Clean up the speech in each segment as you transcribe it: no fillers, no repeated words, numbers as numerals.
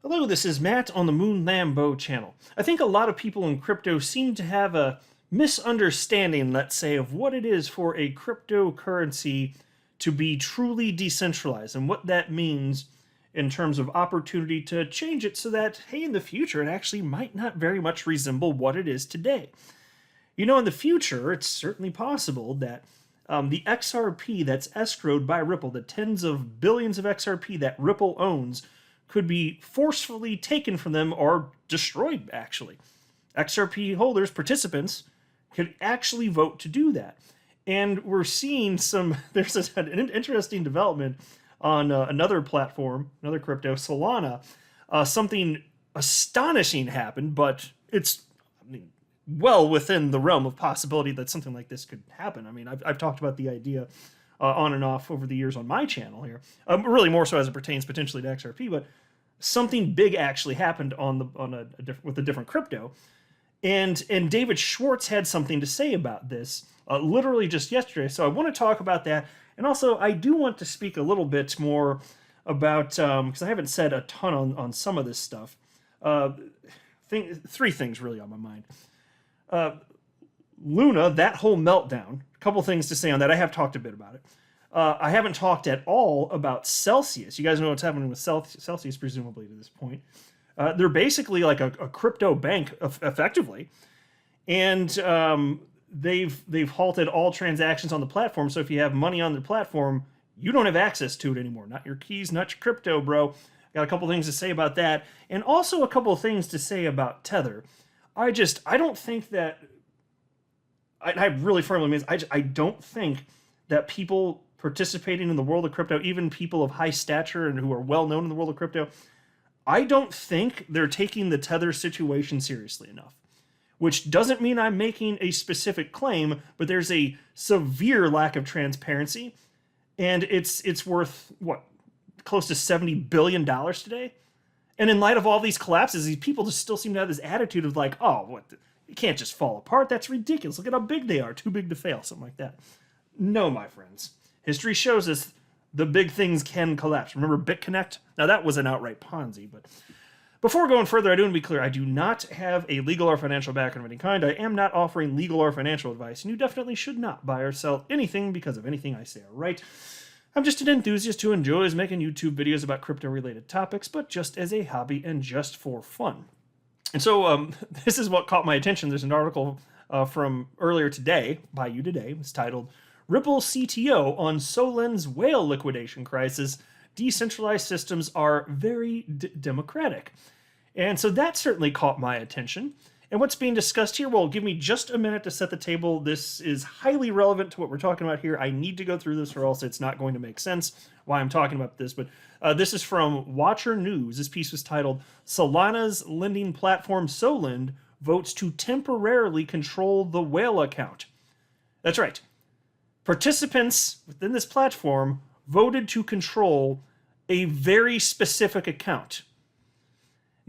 Hello, this is Matt on the Moon Lambo channel. I think a lot of people in crypto seem to have a misunderstanding, let's say, of what it is for a cryptocurrency to be truly decentralized and what that means in terms of opportunity to change it so that, hey, in the future, it actually might not very much resemble what it is today. You know, in the future, it's certainly possible that the XRP that's escrowed by Ripple, the tens of billions of XRP that Ripple owns, could be forcefully taken from them or destroyed, actually. XRP holders, participants, could actually vote to do that. And we're seeing there's an interesting development on another platform, another crypto, Solana. Something astonishing happened, but it's well within the realm of possibility that something like this could happen. I mean, I've talked about the idea on and off over the years on my channel here, really more so as it pertains potentially to XRP, but something big actually happened with a different crypto, and David Schwartz had something to say about this literally just yesterday. So I want to talk about that, and also I do want to speak a little bit more about because I haven't said a ton on some of this stuff. Three things really on my mind. Luna, that whole meltdown. A couple things to say on that. I have talked a bit about it. I haven't talked at all about Celsius. You guys know what's happening with Celsius, presumably, to this point. They're basically like a crypto bank, effectively. And they've halted all transactions on the platform. So if you have money on the platform, you don't have access to it anymore. Not your keys, not your crypto, bro. Got a couple things to say about that. And also a couple of things to say about Tether. I don't think that... I really firmly mean I don't think that people participating in the world of crypto, even people of high stature and who are well known in the world of crypto, I don't think they're taking the Tether situation seriously enough. Which doesn't mean I'm making a specific claim, but there's a severe lack of transparency, and it's worth what, close to $70 billion today. And in light of all these collapses, these people just still seem to have this attitude of like, oh, what? It can't just fall apart. That's ridiculous. Look at how big they are. Too big to fail. Something like that. No, my friends. History shows us the big things can collapse. Remember BitConnect? Now, that was an outright Ponzi. But before going further, I do want to be clear. I do not have a legal or financial background of any kind. I am not offering legal or financial advice. And you definitely should not buy or sell anything because of anything I say or write. I'm just an enthusiast who enjoys making YouTube videos about crypto-related topics, but just as a hobby and just for fun. And so this is what caught my attention. There's an article from earlier today, by you today. It's titled, Ripple CTO on Solin's Whale Liquidation Crisis. Decentralized systems are very democratic. And so that certainly caught my attention. And what's being discussed here, well, give me just a minute to set the table. This is highly relevant to what we're talking about here. I need to go through this or else it's not going to make sense why I'm talking about this. But this is from Watcher News. This piece was titled, Solana's lending platform Solind votes to temporarily control the whale account. That's right. Participants within this platform voted to control a very specific account.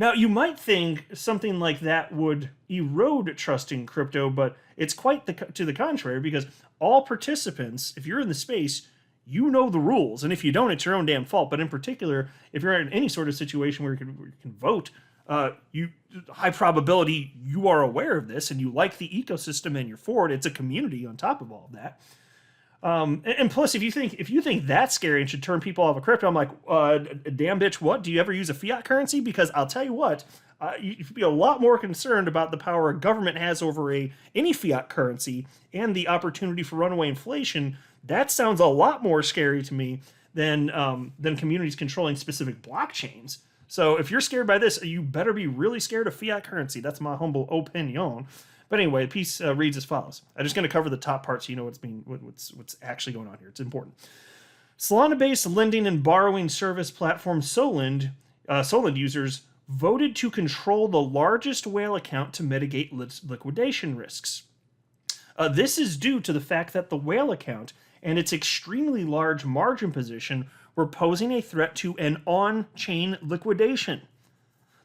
Now, you might think something like that would erode trust in crypto, but it's quite to the contrary, because all participants, if you're in the space, you know the rules. And if you don't, it's your own damn fault. But in particular, if you're in any sort of situation where you can vote, high probability you are aware of this and you like the ecosystem and you're for it. It's a community on top of all of that. And plus, if you think that's scary and should turn people off of crypto, I'm like, damn bitch, what? Do you ever use a fiat currency? Because I'll tell you what, you'd be a lot more concerned about the power a government has over any fiat currency and the opportunity for runaway inflation. That sounds a lot more scary to me than communities controlling specific blockchains. So if you're scared by this, you better be really scared of fiat currency. That's my humble opinion. But anyway, the piece reads as follows. I'm just going to cover the top part so you know what's actually going on here. It's important. Solana-based lending and borrowing service platform Solind users voted to control the largest whale account to mitigate liquidation risks. This is due to the fact that the whale account and its extremely large margin position were posing a threat to an on-chain liquidation.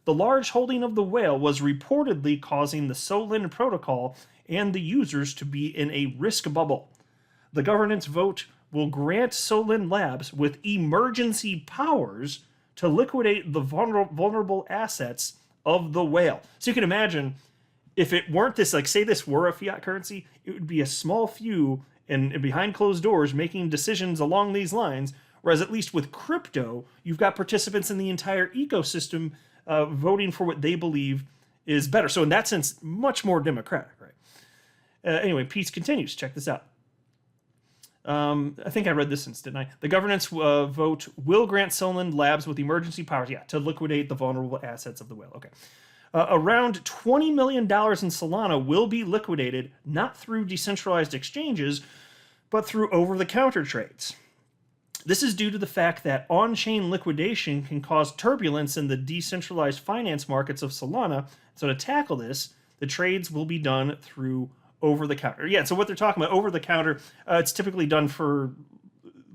The large holding of the whale was reportedly causing the Solind protocol and the users to be in a risk bubble. The governance vote will grant Solind Labs with emergency powers to liquidate the vulnerable assets of the whale. So you can imagine if it weren't this, like say this were a fiat currency, it would be a small few and behind closed doors making decisions along these lines. Whereas at least with crypto, you've got participants in the entire ecosystem voting for what they believe is better. So in that sense, much more democratic, right? Anyway, Peace continues. Check this out. I think I read this since, didn't I? The governance vote will grant Solon Labs with emergency powers, to liquidate the vulnerable assets of the whale. Okay. Around $20 million in Solana will be liquidated, not through decentralized exchanges, but through over-the-counter trades. This is due to the fact that on-chain liquidation can cause turbulence in the decentralized finance markets of Solana. So to tackle this, the trades will be done through over-the-counter. Yeah, so what they're talking about, over-the-counter, it's typically done for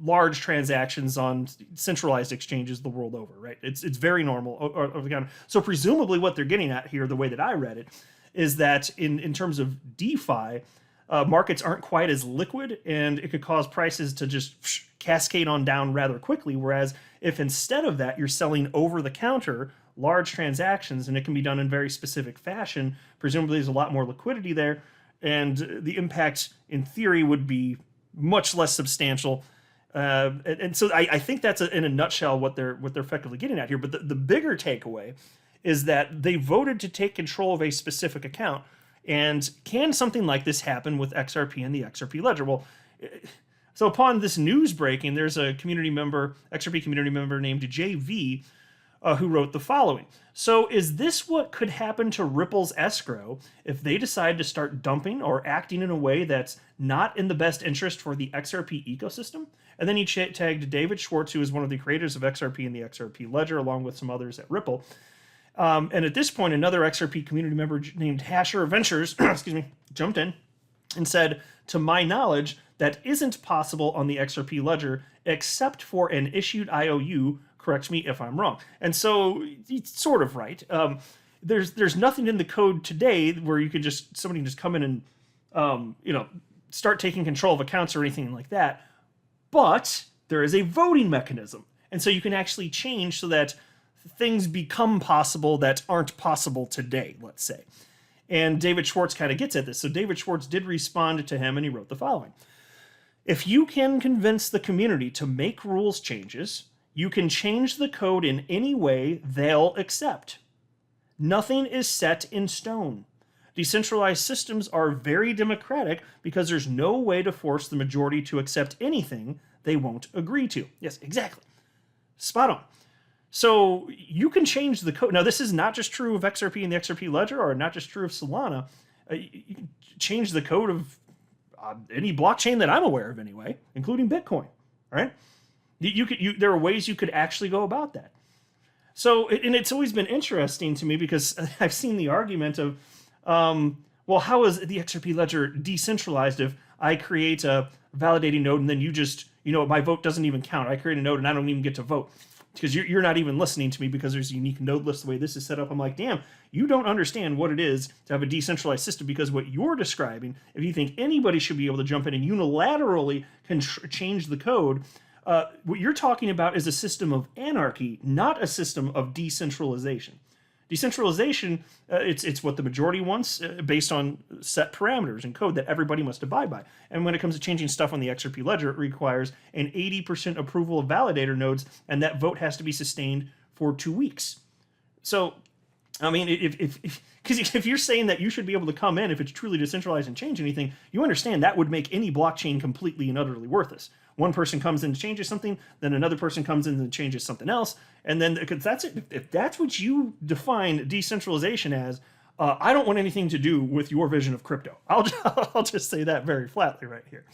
large transactions on centralized exchanges the world over, right? It's very normal over-the-counter. So presumably what they're getting at here, the way that I read it, is that in terms of DeFi, markets aren't quite as liquid, and it could cause prices to just cascade on down rather quickly. Whereas if instead of that, you're selling over-the-counter large transactions, and it can be done in very specific fashion, presumably there's a lot more liquidity there, and the impact, in theory, would be much less substantial. And so I think that's in a nutshell what they're effectively getting at here. But the bigger takeaway is that they voted to take control of a specific account. And can something like this happen with XRP and the XRP ledger? Well, so upon this news breaking, there's a community member, XRP community member named JV, who wrote the following. So is this what could happen to Ripple's escrow if they decide to start dumping or acting in a way that's not in the best interest for the XRP ecosystem? And then he tagged David Schwartz, who is one of the creators of XRP and the XRP ledger, along with some others at Ripple. And at this point, another XRP community member named Hasher Ventures, jumped in and said, to my knowledge, that isn't possible on the XRP ledger except for an issued IOU. Correct me if I'm wrong. And so he's sort of right. There's nothing in the code today where you can somebody can just come in and start taking control of accounts or anything like that. But there is a voting mechanism, and so you can actually change so that things become possible that aren't possible today, let's say. And David Schwartz kind of gets at this. So David Schwartz did respond to him, and he wrote the following. If you can convince the community to make rules changes, you can change the code in any way they'll accept. Nothing is set in stone. Decentralized systems are very democratic because there's no way to force the majority to accept anything they won't agree to. Yes, exactly. Spot on. So you can change the code. Now, this is not just true of XRP and the XRP ledger, or not just true of Solana. You can change the code of any blockchain that I'm aware of anyway, including Bitcoin, right? There are ways you could actually go about that. So, and it's always been interesting to me because I've seen the argument of, well, how is the XRP ledger decentralized if I create a validating node and then you just, my vote doesn't even count. I create a node and I don't even get to vote because you're not even listening to me because there's a unique node list the way this is set up. I'm like, damn, you don't understand what it is to have a decentralized system, because what you're describing, if you think anybody should be able to jump in and unilaterally change the code, what you're talking about is a system of anarchy, not a system of decentralization. Decentralization, it's what the majority wants based on set parameters and code that everybody must abide by. And when it comes to changing stuff on the XRP ledger, it requires an 80% approval of validator nodes, and that vote has to be sustained for 2 weeks. So, I mean, if you're saying that you should be able to come in if it's truly decentralized and change anything, you understand that would make any blockchain completely and utterly worthless. One person comes in and changes something, then another person comes in and changes something else, and then because that's it. If that's what you define decentralization as, I don't want anything to do with your vision of crypto. I'll just say that very flatly right here.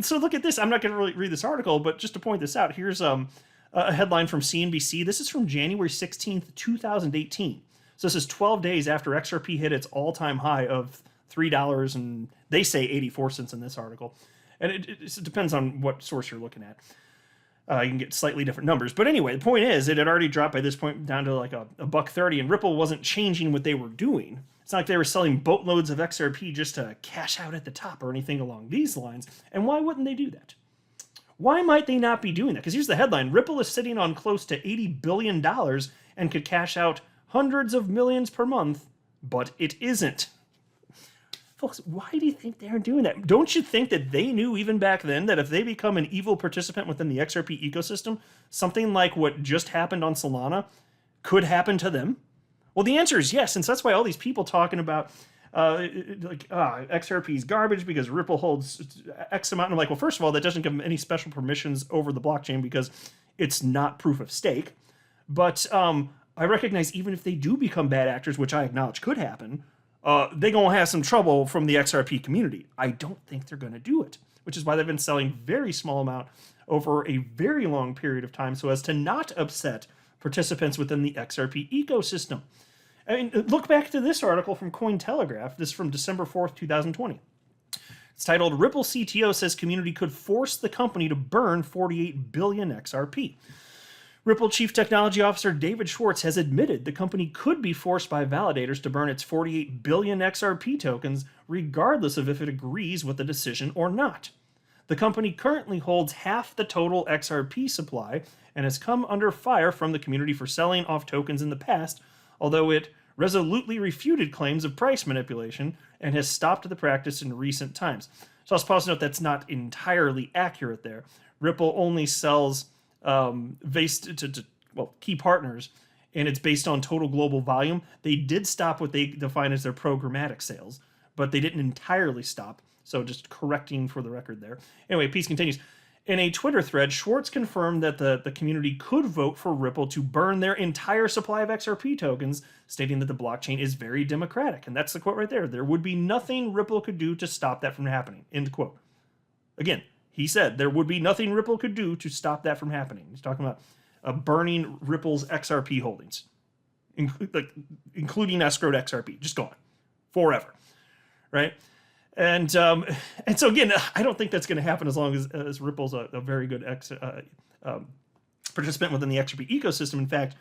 So look at this. I'm not going to really read this article, but just to point this out, here's a headline from CNBC. This is from January 16th, 2018. So this is 12 days after XRP hit its all-time high of $3, and they say 84 cents in this article. And it depends on what source you're looking at. You can get slightly different numbers. But anyway, the point is, it had already dropped by this point down to like a $1.30, and Ripple wasn't changing what they were doing. It's not like they were selling boatloads of XRP just to cash out at the top or anything along these lines. And why wouldn't they do that? Why might they not be doing that? Because here's the headline: Ripple is sitting on close to $80 billion and could cash out hundreds of millions per month, but it isn't. Folks, why do you think they're doing that? Don't you think that they knew even back then that if they become an evil participant within the XRP ecosystem, something like what just happened on Solana could happen to them? Well, the answer is yes, and so that's why all these people talking about XRP is garbage because Ripple holds X amount. And I'm like, well, first of all, that doesn't give them any special permissions over the blockchain because it's not proof of stake. But I recognize even if they do become bad actors, which I acknowledge could happen, they're going to have some trouble from the XRP community. I don't think they're going to do it, which is why they've been selling very small amount over a very long period of time so as to not upset participants within the XRP ecosystem. I mean, look back to this article from Cointelegraph. This is from December 4th, 2020. It's titled, Ripple CTO says community could force the company to burn 48 billion XRP. Ripple Chief Technology Officer David Schwartz has admitted the company could be forced by validators to burn its 48 billion XRP tokens, regardless of if it agrees with the decision or not. The company currently holds half the total XRP supply and has come under fire from the community for selling off tokens in the past, although it resolutely refuted claims of price manipulation and has stopped the practice in recent times. So I'll pause to note that's not entirely accurate there. Ripple only sells based to key partners, and it's based on total global volume. They did stop what they define as their programmatic sales, but they didn't entirely stop. So just correcting for the record there. Anyway, piece continues. In a Twitter thread, Schwartz confirmed that the community could vote for Ripple to burn their entire supply of XRP tokens, stating that the blockchain is very democratic. And that's the quote right there. There would be nothing Ripple could do to stop that from happening. End quote. Again, he said there would be nothing Ripple could do to stop that from happening. He's talking about burning Ripple's XRP holdings, including escrowed XRP, just gone forever, right? And so again, I don't think that's going to happen as long as Ripple's a very good participant within the XRP ecosystem. In fact,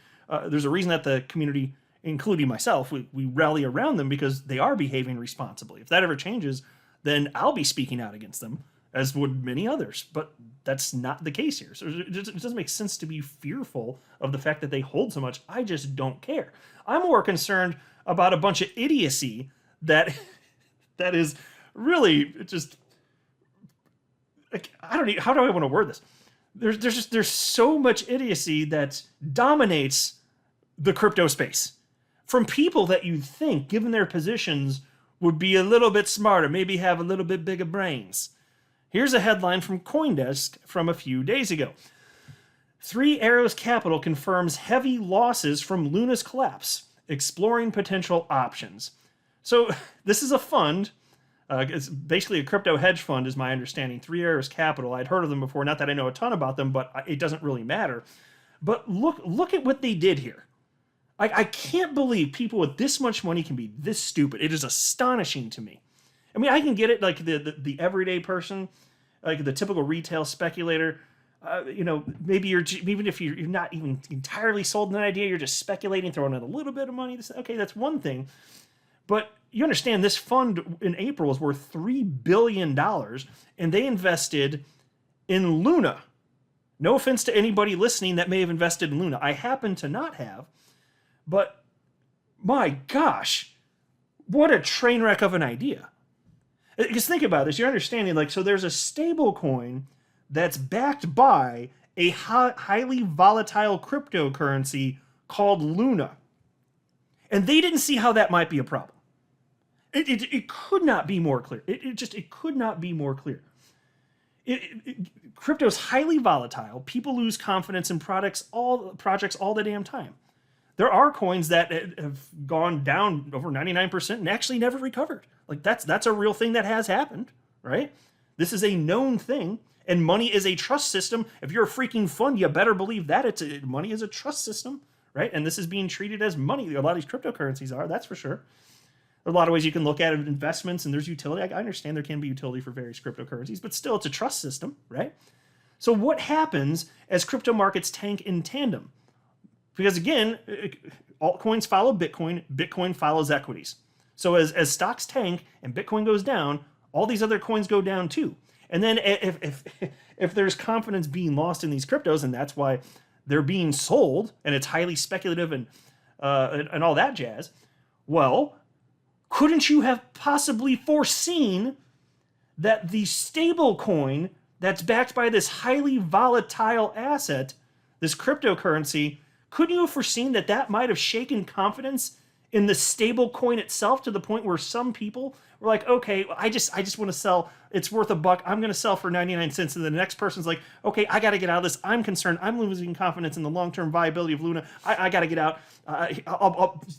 there's a reason that the community, including myself, we rally around them because they are behaving responsibly. If that ever changes, then I'll be speaking out against them, as would many others. But that's not the case here. So it doesn't make sense to be fearful of the fact that they hold so much. I just don't care. I'm more concerned about a bunch of idiocy that is really just, like, I don't know, how do I want to word this? There's so much idiocy that dominates the crypto space from people that you think, given their positions, would be a little bit smarter, maybe have a little bit bigger brains. Here's a headline from CoinDesk from a few days ago. Three Arrows Capital confirms heavy losses from Luna's collapse, exploring potential options. So this is a fund. It's basically a crypto hedge fund, is my understanding. Three Arrows Capital. I'd heard of them before. Not that I know a ton about them, but it doesn't really matter. But look at what they did here. I can't believe people with this much money can be this stupid. It is astonishing to me. I mean, I can get it, like the everyday person, like the typical retail speculator. Maybe even if you're not even entirely sold on an idea, you're just speculating, throwing in a little bit of money. Okay, that's one thing. But you understand this fund in April is worth $3 billion, and they invested in Luna. No offense to anybody listening that may have invested in Luna. I happen to not have, but my gosh, what a train wreck of an idea. Because think about this, you're understanding, like, so there's a stable coin that's backed by a highly volatile cryptocurrency called Luna. And they didn't see how that might be a problem. It could not be more clear. It could not be more clear. Crypto is highly volatile. People lose confidence in projects all the damn time. There are coins that have gone down over 99% and actually never recovered. Like that's a real thing that has happened, right? This is a known thing, and money is a trust system. If you're a freaking fund, you better believe that money is a trust system, right? And this is being treated as money. A lot of these cryptocurrencies are, that's for sure. There are a lot of ways you can look at it, investments, and there's utility. I understand there can be utility for various cryptocurrencies, but still, it's a trust system, right? So what happens as crypto markets tank in tandem? Because again, altcoins follow Bitcoin, Bitcoin follows equities. So as stocks tank and Bitcoin goes down, all these other coins go down too. And then if there's confidence being lost in these cryptos, and that's why they're being sold, and it's highly speculative and all that jazz, well, couldn't you have possibly foreseen that the stable coin that's backed by this highly volatile asset, this cryptocurrency, couldn't you have foreseen that that might have shaken confidence in the stable coin itself to the point where some people were like, okay, I just want to sell. It's worth $1. I'm going to sell for 99 cents. And the next person's like, okay, I got to get out of this. I'm concerned. I'm losing confidence in the long-term viability of Luna. I got to get out.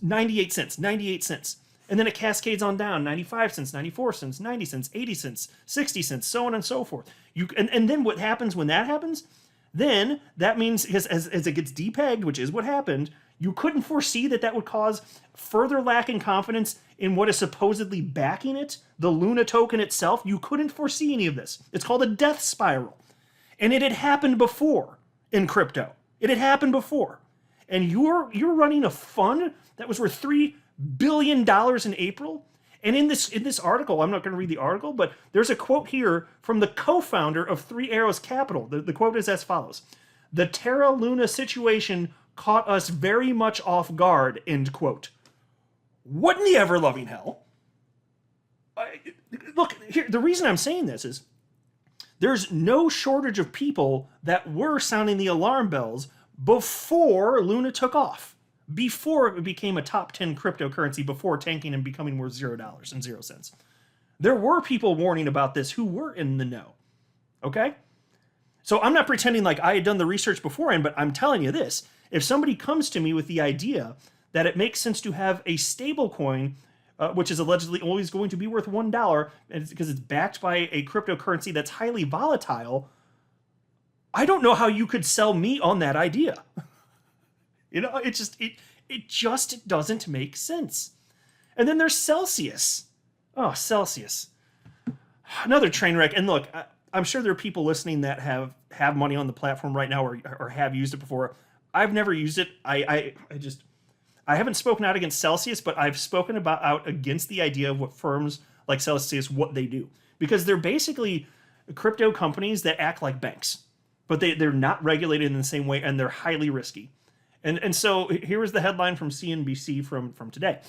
98 cents, 98 cents. And then it cascades on down, 95 cents, 94 cents, 90 cents, 80 cents, 60 cents, so on and so forth. And then what happens when that happens? Then that means as it gets depegged, which is what happened, you couldn't foresee that that would cause further lack in confidence in what is supposedly backing it, the Luna token itself. You couldn't foresee any of this. It's called a death spiral. And it had happened before in crypto. It had happened before. And you're running a fund that was worth $3 billion in April. And in this article, I'm not going to read the article, but there's a quote here from the co-founder of Three Arrows Capital. The quote is as follows: "The Terra Luna situation caught us very much off guard," end quote. What in the ever-loving hell? Look, here, the reason I'm saying this is there's no shortage of people that were sounding the alarm bells before Luna took off. Before it became a top 10 cryptocurrency, before tanking and becoming worth $0 and 0 cents. There were people warning about this who were in the know. Okay? So I'm not pretending like I had done the research beforehand, but I'm telling you this. If somebody comes to me with the idea that it makes sense to have a stable coin, which is allegedly always going to be worth $1, and it's because it's backed by a cryptocurrency that's highly volatile, I don't know how you could sell me on that idea. You know, it just doesn't make sense. And then there's Celsius. Oh, Celsius. Another train wreck. And look, I'm sure there are people listening that have money on the platform right now or have used it before. I've never used it. I haven't spoken out against Celsius, but I've spoken out against the idea of what firms like Celsius, what they do. Because they're basically crypto companies that act like banks. But they're not regulated in the same way, and they're highly risky. And so here is the headline from CNBC from today.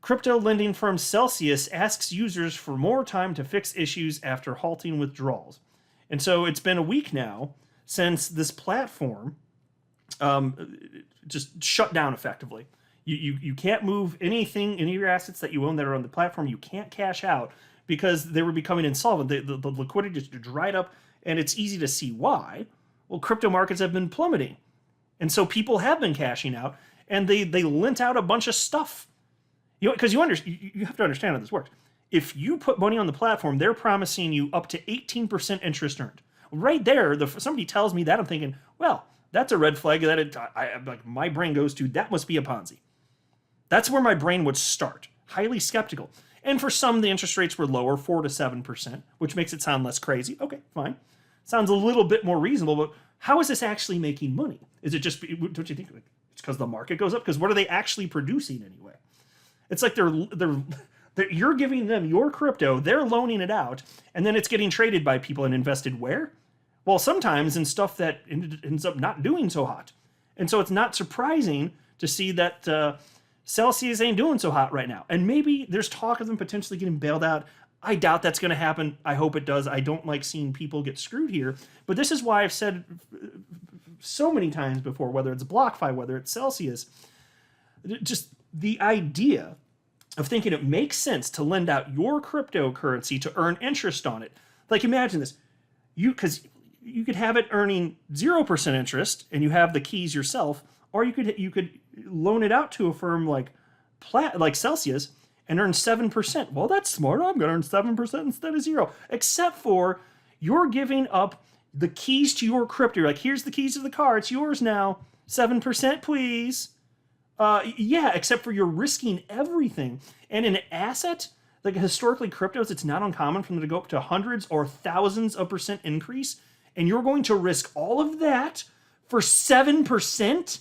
Crypto lending firm Celsius asks users for more time to fix issues after halting withdrawals. And so it's been a week now since this platform just shut down effectively. You can't move anything, any of your assets that you own that are on the platform. You can't cash out because they were becoming insolvent. The liquidity just dried up, and it's easy to see why. Well, crypto markets have been plummeting. And so people have been cashing out, and they lent out a bunch of stuff. You know, because you have to understand how this works. If you put money on the platform, they're promising you up to 18% interest earned. Right there, somebody tells me that, I'm thinking, well, that's a red flag that like my brain goes to. That must be a Ponzi. That's where my brain would start. Highly skeptical. And for some, the interest rates were lower, 4 to 7%, which makes it sound less crazy. Okay, fine. Sounds a little bit more reasonable, but how is this actually making money? Is it just, don't you think it's because the market goes up? Because what are they actually producing anyway? It's like you're giving them your crypto, they're loaning it out, and then it's getting traded by people and invested where? Well, sometimes in stuff that ends up not doing so hot. And so it's not surprising to see that Celsius ain't doing so hot right now. And maybe there's talk of them potentially getting bailed out. I doubt that's going to happen. I hope it does. I don't like seeing people get screwed here. But this is why I've said so many times before, whether it's BlockFi, whether it's Celsius, just the idea of thinking it makes sense to lend out your cryptocurrency to earn interest on it. Like, imagine this. Because you could have it earning 0% interest and you have the keys yourself, or you could loan it out to a firm like Celsius and earn 7%. Well, that's smart. I'm going to earn 7% instead of 0. Except for you're giving up the keys to your crypto. You're like, here's the keys to the car. It's yours now. 7%, please. Yeah, except for you're risking everything. And in an asset, like historically cryptos, it's not uncommon for them to go up to hundreds or thousands of percent increase. And you're going to risk all of that for 7%?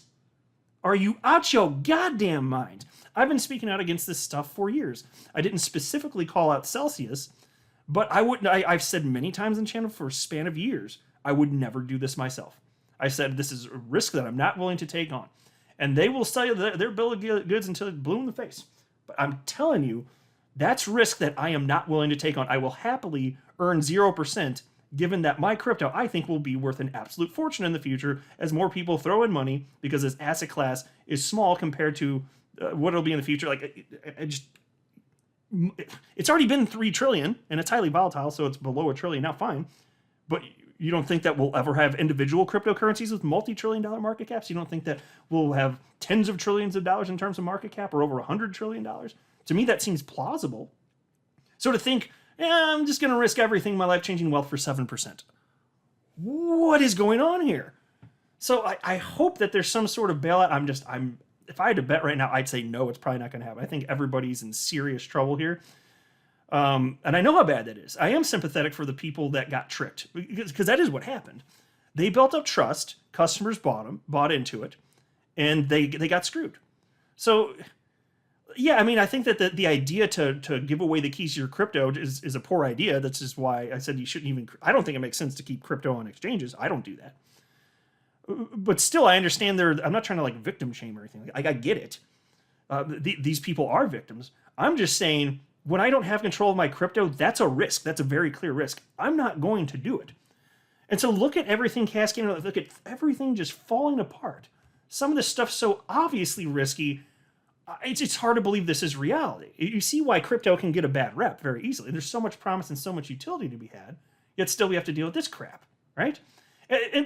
Are you out your goddamn mind? I've been speaking out against this stuff for years. I didn't specifically call out Celsius, But I wouldn't. I've said many times on the channel for a span of years, I would never do this myself. I said this is a risk that I'm not willing to take on, and they will sell you their bill of goods until it blew in the face. But I'm telling you, that's risk that I am not willing to take on. I will happily earn 0%, given that my crypto I think will be worth an absolute fortune in the future as more people throw in money because this asset class is small compared to what it'll be in the future. Like it's already been 3 trillion and it's highly volatile, so it's below a trillion now. Fine, but you don't think that we'll ever have individual cryptocurrencies with multi-trillion-dollar market caps? You don't think that we'll have tens of trillions of dollars in terms of market cap, or over $100 trillion? To me, that seems plausible. So to think, I'm just going to risk everything, my life-changing wealth for 7%. What is going on here? So I hope that there's some sort of bailout. If I had to bet right now, I'd say no, it's probably not going to happen. I think everybody's in serious trouble here. And I know how bad that is. I am sympathetic for the people that got tricked, because that is what happened. They built up trust, customers bought into it, and they got screwed. So, yeah, I mean, I think that the idea to give away the keys to your crypto is a poor idea. That's just why I said you shouldn't even. I don't think it makes sense to keep crypto on exchanges. I don't do that. But still, I understand I'm not trying to like victim shame or anything. I get it. These people are victims. I'm just saying, when I don't have control of my crypto, that's a risk. That's a very clear risk. I'm not going to do it. And so look at everything cascading. Look at everything just falling apart. Some of this stuff's so obviously risky. It's hard to believe this is reality. You see why crypto can get a bad rep very easily. There's so much promise and so much utility to be had, yet still we have to deal with this crap, right?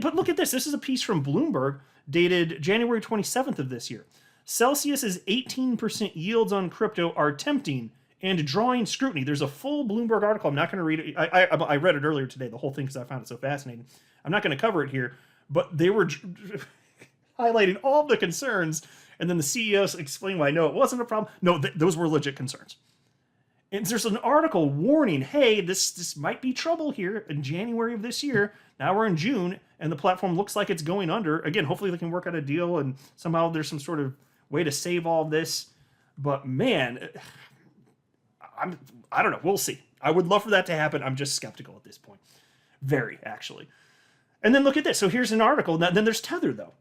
But look at this. This is a piece from Bloomberg dated January 27th of this year. Celsius's 18% yields on crypto are tempting and drawing scrutiny. There's a full Bloomberg article. I'm not going to read it. I read it earlier today, the whole thing, because I found it so fascinating. I'm not going to cover it here, but they were highlighting all the concerns, and then the CEO explained why no, it wasn't a problem. No, those were legit concerns. And there's an article warning, hey, this might be trouble here in January of this year. Now we're in June, and the platform looks like it's going under. Again, hopefully they can work out a deal, and somehow there's some sort of way to save all of this. But man, I don't know. We'll see. I would love for that to happen. I'm just skeptical at this point. Very, actually. And then look at this. So here's an article. Now, then there's Tether, though.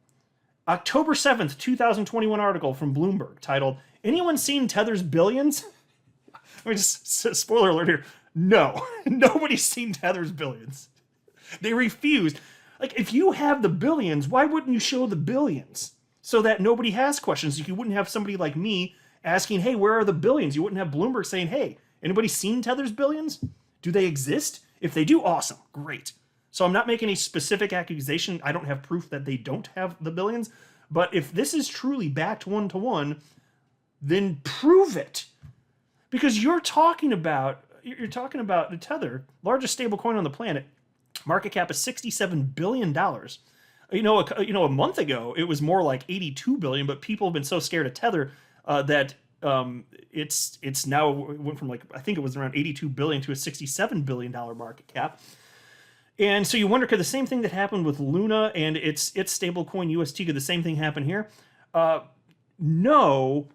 October 7th, 2021 article from Bloomberg titled, Anyone Seen Tether's Billions? Let me just, spoiler alert here. No, nobody's seen Tether's billions. They refused. Like, if you have the billions, why wouldn't you show the billions? So that nobody has questions. You wouldn't have somebody like me asking, hey, where are the billions? You wouldn't have Bloomberg saying, hey, anybody seen Tether's billions? Do they exist? If they do, awesome, great. So I'm not making a specific accusation. I don't have proof that they don't have the billions. But if this is truly backed one-to-one, then prove it. Because you're talking about the Tether, largest stablecoin on the planet, market cap is $67 billion. A month ago, it was more like $82 billion, but people have been so scared of Tether that it's now went from, like, I think it was around $82 billion to a $67 billion market cap. And so you wonder, could the same thing that happened with Luna and its stablecoin UST, could the same thing happen here? No,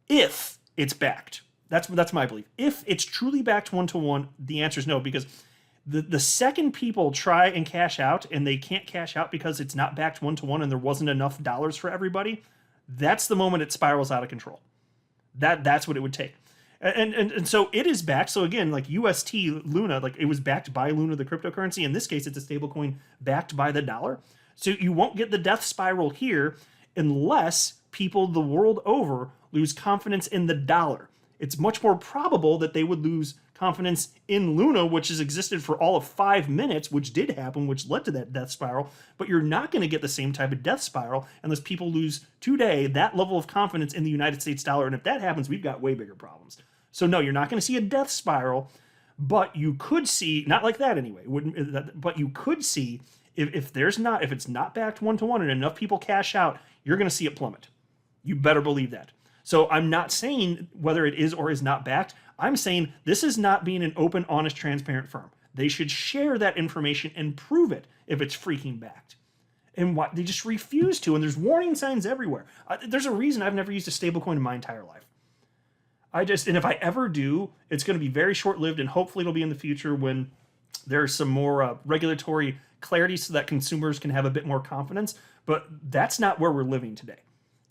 if it's backed. That's my belief. If it's truly backed one-to-one, the answer is no, because the second people try and cash out and they can't cash out because it's not backed one-to-one and there wasn't enough dollars for everybody, that's the moment it spirals out of control. That's what it would take. And so it is backed. So again, like UST, Luna, like it was backed by Luna, the cryptocurrency. In this case, it's a stablecoin backed by the dollar. So you won't get the death spiral here unless people the world over lose confidence in the dollar. It's much more probable that they would lose confidence in Luna, which has existed for all of 5 minutes, which did happen, which led to that death spiral. But you're not going to get the same type of death spiral unless people lose today that level of confidence in the United States dollar. And if that happens, we've got way bigger problems. So no, you're not going to see a death spiral, but you could see, not like that anyway, but you could see if it's not backed one-to-one and enough people cash out, you're going to see it plummet. You better believe that. So I'm not saying whether it is or is not backed. I'm saying this is not being an open, honest, transparent firm. They should share that information and prove it if it's freaking backed. And why they just refuse to, and there's warning signs everywhere. There's a reason I've never used a stablecoin in my entire life. And if I ever do, it's going to be very short-lived, and hopefully it'll be in the future when there's some more regulatory clarity so that consumers can have a bit more confidence. But that's not where we're living today.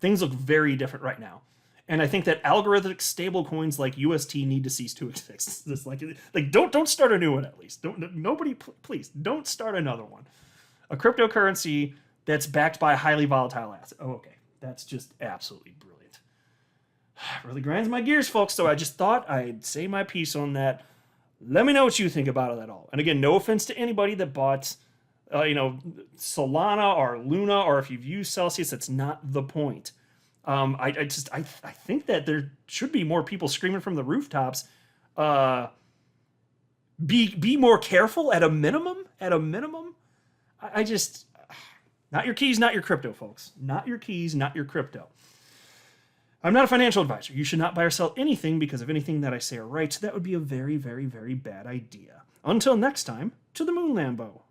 Things look very different right now. And I think that algorithmic stablecoins like UST need to cease to exist. This like don't start a new one, at least. Please don't start another one. A cryptocurrency that's backed by a highly volatile asset. Oh, okay. That's just absolutely brilliant. Really grinds my gears, folks. So I just thought I'd say my piece on that. Let me know what you think about it at all. And again, no offense to anybody that bought, Solana or Luna, or if you've used Celsius. That's not the point. I think that there should be more people screaming from the rooftops. Be more careful at a minimum. I just, not your keys, not your crypto, folks. Not your keys, not your crypto. I'm not a financial advisor. You should not buy or sell anything because of anything that I say or write. That would be a very, very, very bad idea. Until next time, to the moon, Lambo.